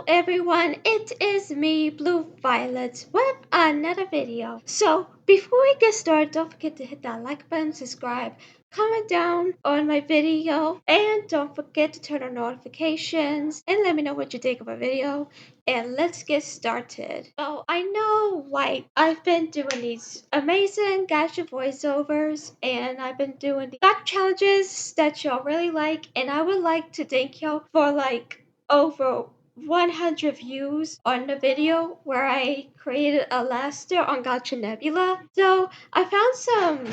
Hello everyone, it is me, Blue Violet, with another video. So before we get started, don't forget to hit that like button, subscribe, comment down on my video, and don't forget to turn on notifications and let me know what you think of my video. And let's get started. So I know I've been doing these amazing gacha voiceovers and I've been doing the gacha challenges that y'all really like, and I would like to thank y'all for over 100 views on the video where I created a Laster on Gacha Nebula. So I found some,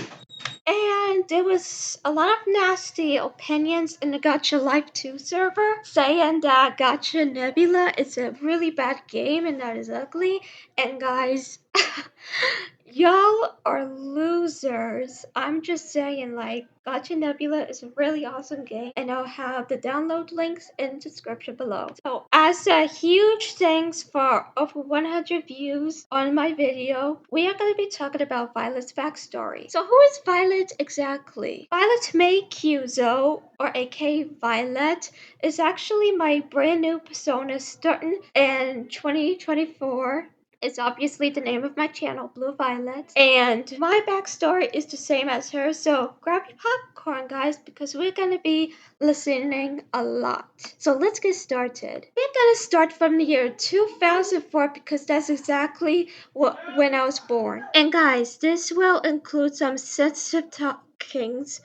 and there was a lot of nasty opinions in the Gacha Life 2 server saying that Gacha Nebula is a really bad game and that is ugly. And guys, y'all are losers. I'm just saying, Gacha Nebula is a really awesome game, and I'll have the download links in the description below. So, as a huge thanks for over 100 views on my video, we are going to be talking about Violette's backstory. So, who is Violet exactly? Violet May Kyuzo, or aka Violet, is actually my brand new persona starting in 2024. It's obviously the name of my channel, Blue Violet. And my backstory is the same as her, so grab your popcorn, guys, because we're gonna be listening a lot. So let's get started. We're gonna start from the year 2004 because that's exactly when I was born. And guys, this will include some sensitive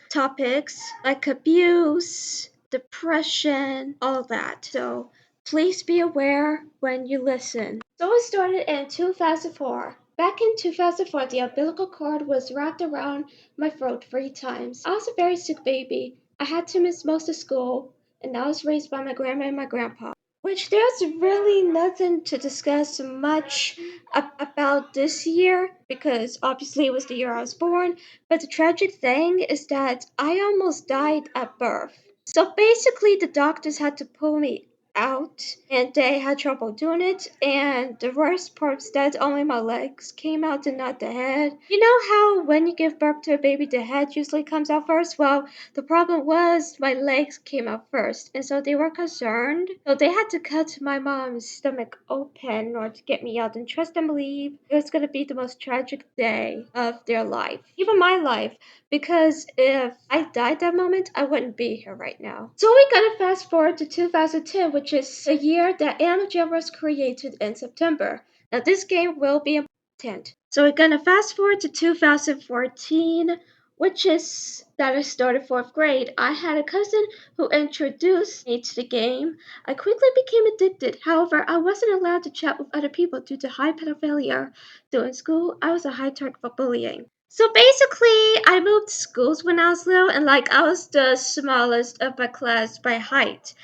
topics like abuse, depression, all that. So please be aware when you listen. So it started in 2004. Back in 2004, the umbilical cord was wrapped around my throat 3 times. I was a very sick baby. I had to miss most of school, and I was raised by my grandma and my grandpa. Which there's really nothing to discuss much about this year because obviously it was the year I was born. But the tragic thing is that I almost died at birth. So basically, the doctors had to pull me out and they had trouble doing it, and the worst part is that only my legs came out and not the head. You know how when you give birth to a baby the head usually comes out first? Well, the problem was my legs came out first, and so they were concerned, so they had to cut my mom's stomach open in order to get me out, and trust and believe it was going to be the most tragic day of their life, even my life, because if I died that moment, I wouldn't be here right now. So we're gonna fast forward to 2010, which is a year that Animal Jam was created in September. Now this game will be important. So we're gonna fast forward to 2014, which is that I started 4th grade. I had a cousin who introduced me to the game. I quickly became addicted. However, I wasn't allowed to chat with other people due to high pedophilia. During school, I was a high target for bullying. So basically, I moved schools when I was little, and I was the smallest of my class by height.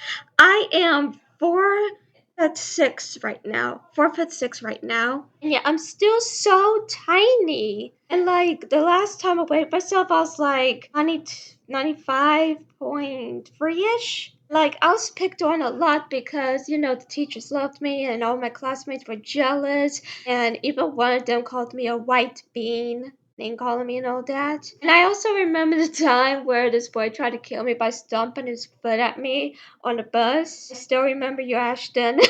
I am 4'6" right now. 4'6" right now. And yeah, I'm still so tiny. And the last time I weighed myself, I was 95.3-ish. I was picked on a lot because, the teachers loved me and all my classmates were jealous. And even one of them called me a white bean, name calling me and all that. And I also remember the time where this boy tried to kill me by stomping his foot at me on the bus. I still remember you, Ashton.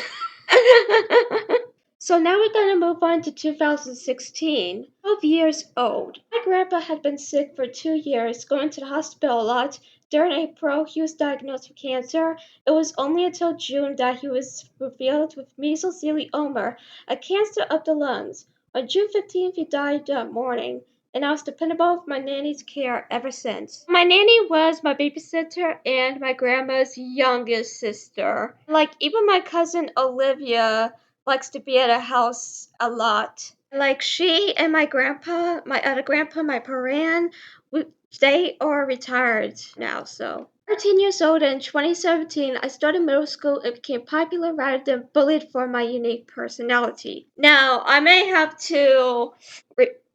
So now we're gonna move on to 2016. 12 years old. My grandpa had been sick for 2 years, going to the hospital a lot. During April, he was diagnosed with cancer. It was only until June that he was revealed with mesothelioma, a cancer of the lungs. On June 15th, he died that morning, and I was dependable with my nanny's care ever since. My nanny was my babysitter and my grandma's youngest sister. Even my cousin Olivia likes to be at a house a lot. She and my grandpa, my other grandpa, my Paran, they are retired now, so. 13 years old in 2017, I started middle school and became popular rather than bullied for my unique personality. Now, I may have to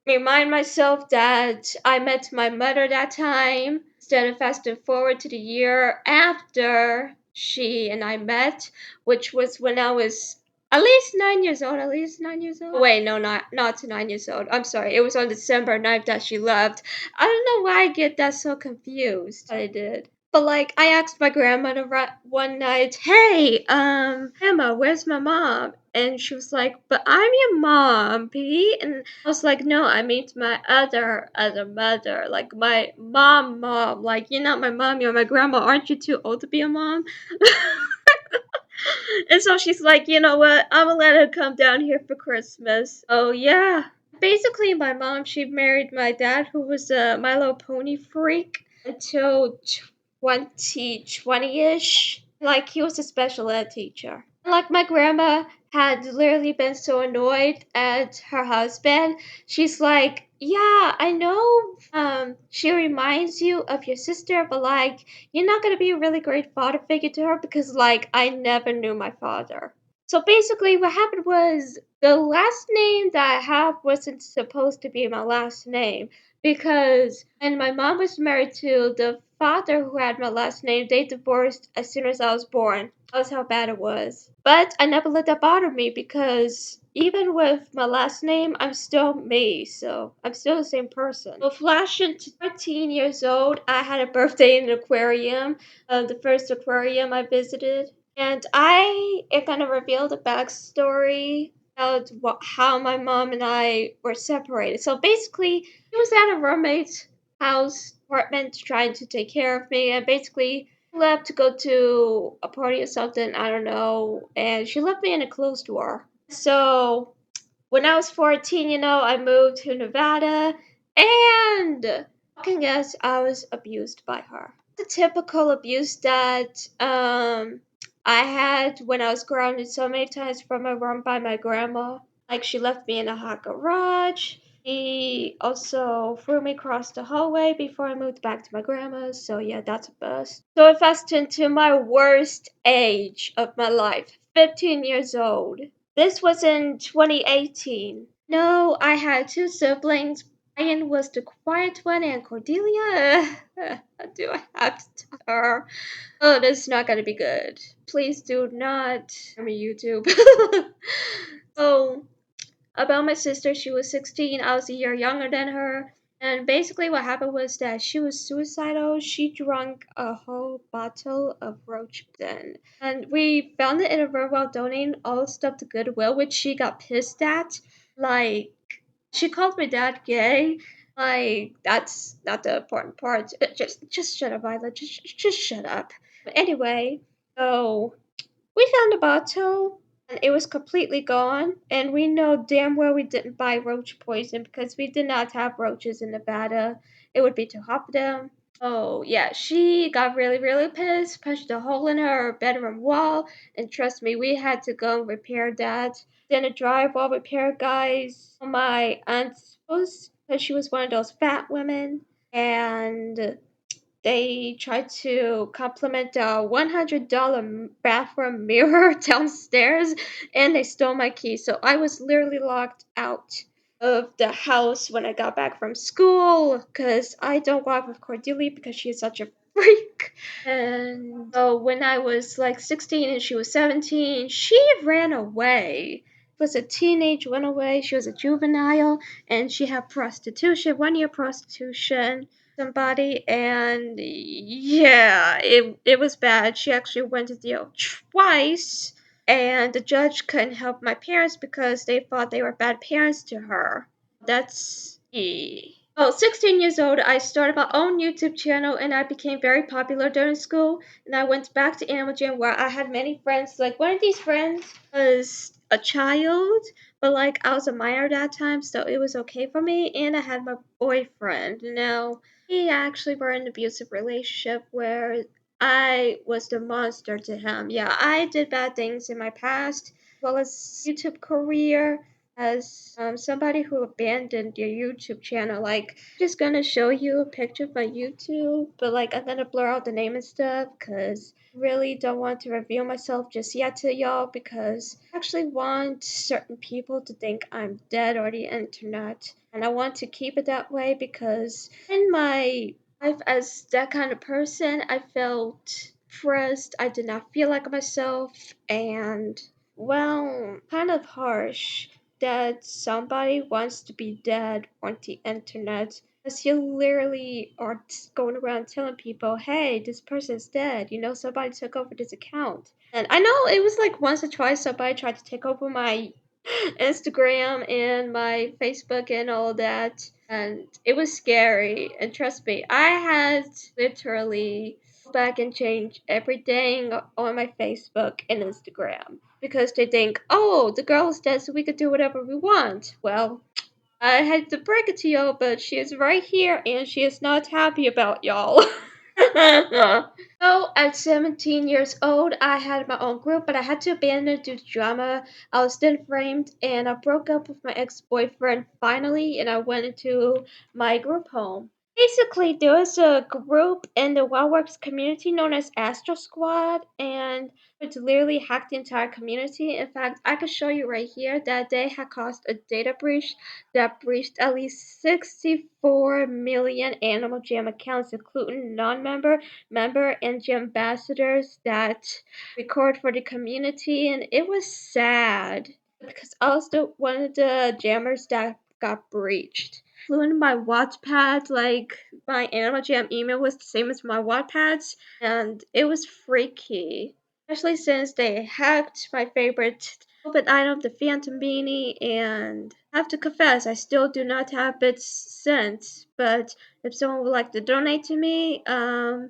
remind myself that I met my mother that time instead of fasting forward to the year after she and I met, which was when I was at least 9 years old. At least 9 years old. Wait, no, not 9 years old. I'm sorry. It was on December 9th that she left. I don't know why I get that so confused. I did. But like, I asked my grandmother one night, "Hey, Emma, where's my mom?" And she was like, "But I'm your mom, Pete." And I was like, "No, I mean my other mother, like my mom. Like you're not my mom, you're my grandma. Aren't you too old to be a mom?" And so she's like, "You know what? I'm gonna let her come down here for Christmas." Oh yeah. Basically, my mom, she married my dad, who was a My Little Pony freak, until 2020-ish. Like, he was a special ed teacher. Like, my grandma had literally been so annoyed at her husband. She's like, "Yeah, I know, she reminds you of your sister, but like, you're not gonna be a really great father figure to her because, like, I never knew my father." So basically, what happened was the last name that I have wasn't supposed to be my last name because when my mom was married to the father who had my last name, they divorced as soon as I was born. That's how bad it was. But I never let that bother me because even with my last name, I'm still me, so I'm still the same person. So flashing to 13 years old, I had a birthday in an aquarium, the first aquarium I visited. And I am gonna reveal the backstory about how my mom and I were separated. So basically, she was at a roommate's house apartment trying to take care of me, and basically left to go to a party or something, I don't know, and she left me in a closed door. So when I was 14, I moved to Nevada, and I can guess I was abused by her. The typical abuse that I had when I was grounded so many times from my room by my grandma. Like, she left me in a hot garage. She also threw me across the hallway before I moved back to my grandma's. So yeah, that's a bust. So I fast into my worst age of my life, 15 years old. This was in 2018. No, I had two siblings. Brian was the quiet one, and Cordelia, do I have to tell her? Oh, this is not gonna be good. Please do not. I mean, YouTube. So, about my sister, she was 16. I was a year younger than her. And basically, what happened was that she was suicidal. She drank a whole bottle of roach poison. And we found it in a room while donating all the stuff to Goodwill, which she got pissed at. Like, she called my dad gay. Like, that's not the important part. Just shut up, Violet. Just shut up. But anyway, so we found a bottle and it was completely gone. And we know damn well we didn't buy roach poison because we did not have roaches in Nevada. It would be too hot for them. Oh, yeah, she got really, really pissed, punched a hole in her bedroom wall, and trust me, we had to go and repair that. Then a drywall repair guys, my aunt's house, because she was one of those fat women, and they tried to compliment a $100 bathroom mirror downstairs, and they stole my key. So I was literally locked out of the house when I got back from school because I don't walk with Cordelia because she's such a freak. And so when I was like 16 and she was 17, she ran away. It was a teenage runaway. She was a juvenile and she had prostitution, 1 year prostitution somebody, and yeah, it was bad. She actually went to jail twice, and the judge couldn't help my parents because they thought they were bad parents to her. That's Oh, 16 years old, I started my own YouTube channel and I became very popular during school. And I went back to Animal Jam where I had many friends. Like, one of these friends was a child, but like I was a minor at that time, so it was okay for me. And I had my boyfriend. Now, we actually were in an abusive relationship where I was the monster to him. Yeah, I did bad things in my past, as well as YouTube career as somebody who abandoned your YouTube channel. Like, just gonna show you a picture of my YouTube, but like I'm gonna blur out the name and stuff because I really don't want to reveal myself just yet to y'all because I actually want certain people to think I'm dead on the internet, and I want to keep it that way because in my life as that kind of person, I felt depressed. I did not feel like myself, and well, kind of harsh that somebody wants to be dead on the internet. Because you literally are going around telling people, hey, this person's dead. Somebody took over this account. And I know it was like once or twice somebody tried to take over my Instagram and my Facebook and all that. And it was scary. And trust me, I had literally go back and change everything on my Facebook and Instagram because they think, oh, the girl is dead, so we could do whatever we want. Well, I had to break it to y'all, but she is right here and she is not happy about y'all. So, at 17 years old, I had my own group, but I had to abandon it due to drama. I was then framed, and I broke up with my ex boyfriend finally, and I went into my group home. Basically, there was a group in the WildWorks community known as Astro Squad, and it literally hacked the entire community. In fact, I could show you right here that they had caused a data breach that breached at least 64 million Animal Jam accounts, including non-member, member, and gym ambassadors that record for the community, and it was sad because I was one of the jammers that got breached. Flew into my Wattpad, like my Animal Jam email was the same as my Wattpad's, and it was freaky. Especially since they hacked my favorite open item, the Phantom Beanie, and I have to confess, I still do not have bits sent, but if someone would like to donate to me, I'll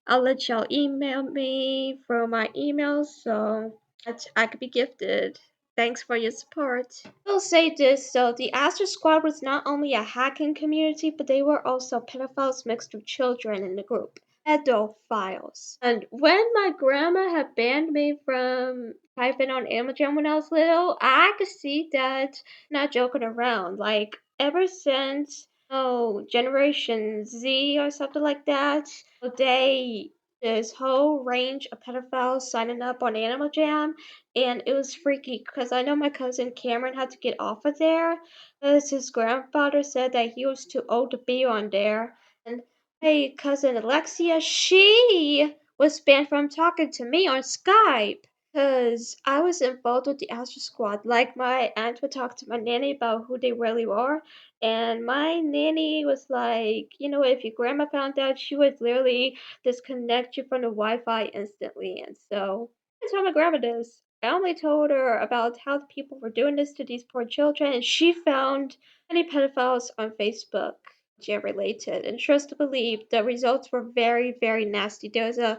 let y'all email me for my emails so that I could be gifted. Thanks for your support. I'll say this so the Aster Squad was not only a hacking community, but they were also pedophiles mixed with children in the group. Pedophiles. And when my grandma had banned me from typing on Amazon when I was little, I could see that not joking around. Like ever since Generation Z or something like that, they this whole range of pedophiles signing up on Animal Jam, and it was freaky because I know my cousin Cameron had to get off of there because his grandfather said that he was too old to be on there. And my cousin Alexia, she was banned from talking to me on Skype because I was involved with the Astro Squad. Like my aunt would talk to my nanny about who they really were, and my nanny was like, if your grandma found out, she would literally disconnect you from the Wi-Fi instantly. And so I told my grandma this. I only told her about how the people were doing this to these poor children, and she found many pedophiles on Facebook, jam related. And trust to believe, the results were very, very nasty. There was a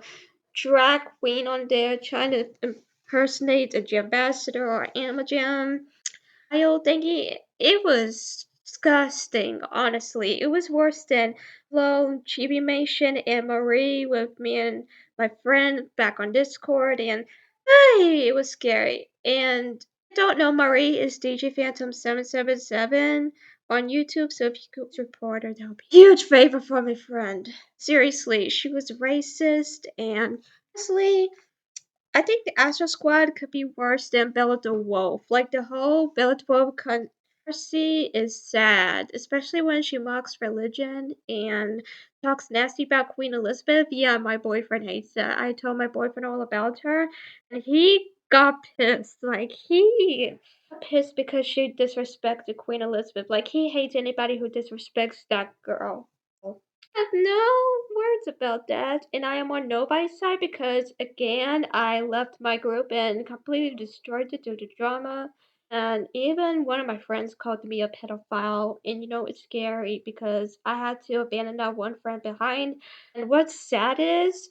drag queen on there trying to impersonate a jam ambassador or Animal Jam Kyle thingy. It was disgusting, honestly. It was worse than Flo, Chibi Mation, and Marie with me and my friend back on Discord, and hey, it was scary. And I don't know, Marie is DJ Phantom 777 on YouTube, so if you could report her, that would be a huge favor for my friend. Seriously, she was racist, and honestly, I think the Astro Squad could be worse than Bella the Wolf. Like the whole Bella the Wolf controversy is sad, especially when she mocks religion and talks nasty about Queen Elizabeth. Yeah, my boyfriend hates that. I told my boyfriend all about her, and he got pissed. Like he got pissed because she disrespected Queen Elizabeth. Like he hates anybody who disrespects that girl. I have no words about that, and I am on nobody's side because, again, I left my group and completely destroyed it due to drama. And even one of my friends called me a pedophile, and it's scary because I had to abandon that one friend behind. And what's sad is,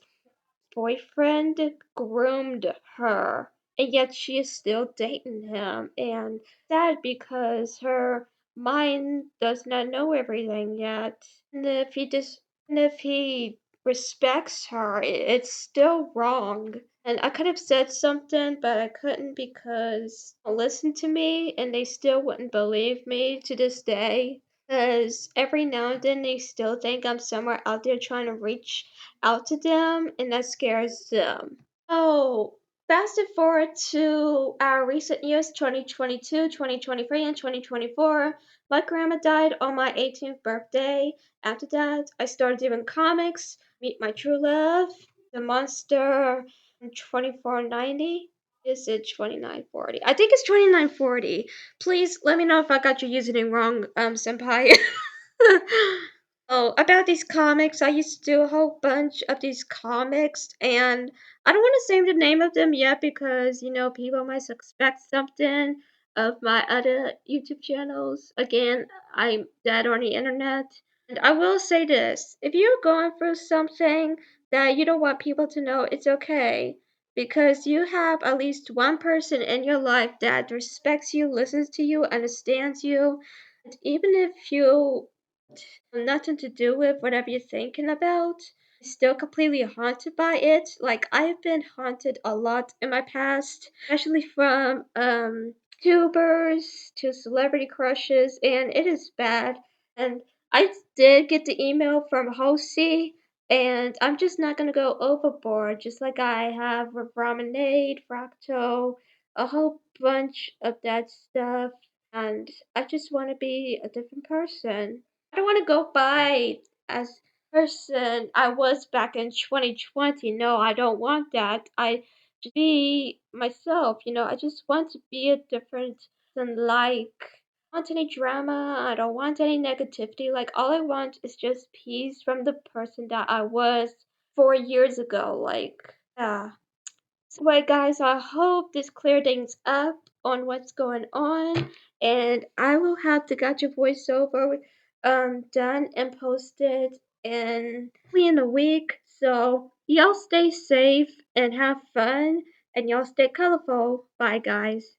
boyfriend groomed her, and yet she is still dating him. And sad because her mind does not know everything yet. And if he respects her, it's still wrong. And I could have said something, but I couldn't because they listen to me, and they still wouldn't believe me to this day. Because every now and then they still think I'm somewhere out there trying to reach out to them, and that scares them. Oh, fast forward to our recent years 2022, 2023, and 2024. My grandma died on my 18th birthday. After that, I started doing comics, Meet My True Love, The Monster, 2490. Is it 2940? I think it's 2940. Please let me know if I got your username wrong, senpai. Oh, about these comics, I used to do a whole bunch of these comics, and I don't want to say the name of them yet because, people might suspect something of my other YouTube channels. Again, I'm dead on the internet. And I will say this, if you're going through something that you don't want people to know, it's okay. Because you have at least one person in your life that respects you, listens to you, understands you. And even if you nothing to do with whatever you're thinking about. Still completely haunted by it. Like I've been haunted a lot in my past, especially from tubers to celebrity crushes, and it is bad. And I did get the email from Hosey, and I'm just not gonna go overboard, just like I have with Raminade, Fracto, a whole bunch of that stuff, and I just want to be a different person. I don't want to go by as person I was back in 2020. No, I don't want that. I just be myself, I just want to be a different than like I don't want any drama, I don't want any negativity. Like all I want is just peace from the person that I was 4 years ago. Like yeah. Well, guys, I hope this cleared things up on what's going on, and I will have the Gotcha voiceover done and posted in a week. So y'all stay safe and have fun, and y'all stay colorful. Bye, guys.